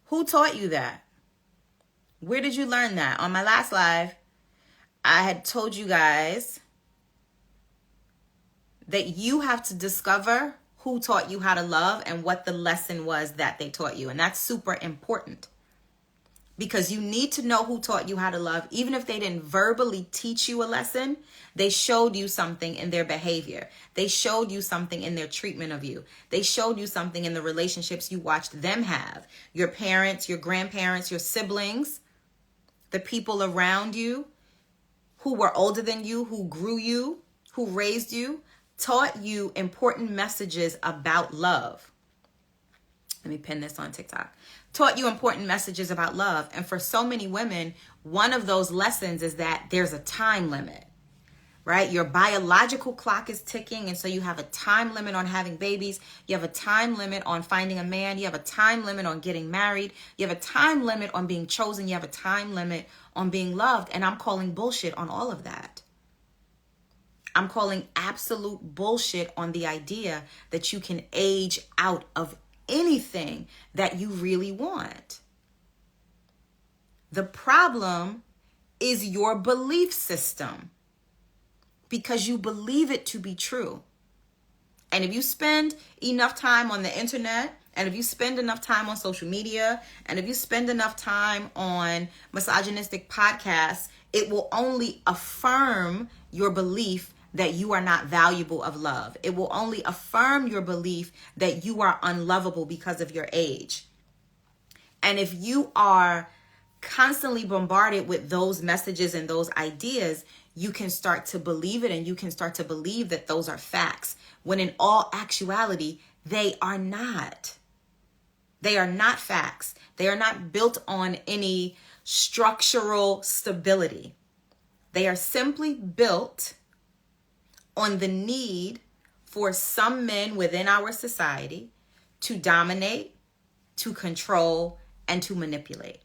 Who taught you that? Where did you learn that? On my last live, I had told you guys that you have to discover who taught you how to love and what the lesson was that they taught you. And that's super important, because you need to know who taught you how to love. Even if they didn't verbally teach you a lesson, they showed you something in their behavior. They showed you something in their treatment of you. They showed you something in the relationships you watched them have. Your parents, your grandparents, your siblings, the people around you who were older than you, who grew you, who raised you, taught you important messages about love. Let me pin this on TikTok. Taught you important messages about love. And for so many women, one of those lessons is that there's a time limit, right? Your biological clock is ticking. And so you have a time limit on having babies. You have a time limit on finding a man. You have a time limit on getting married. You have a time limit on being chosen. You have a time limit on being loved. And I'm calling bullshit on all of that. I'm calling absolute bullshit on the idea that you can age out of anything that you really want. The problem is your belief system, because you believe it to be true. And if you spend enough time on the internet, and if you spend enough time on social media, and if you spend enough time on misogynistic podcasts, it will only affirm your belief that you are not valuable of love. It will only affirm your belief that you are unlovable because of your age. And if you are constantly bombarded with those messages and those ideas, you can start to believe it, and you can start to believe that those are facts, when in all actuality, they are not. They are not facts. They are not built on any structural stability. They are simply built on the need for some men within our society to dominate, to control, and to manipulate.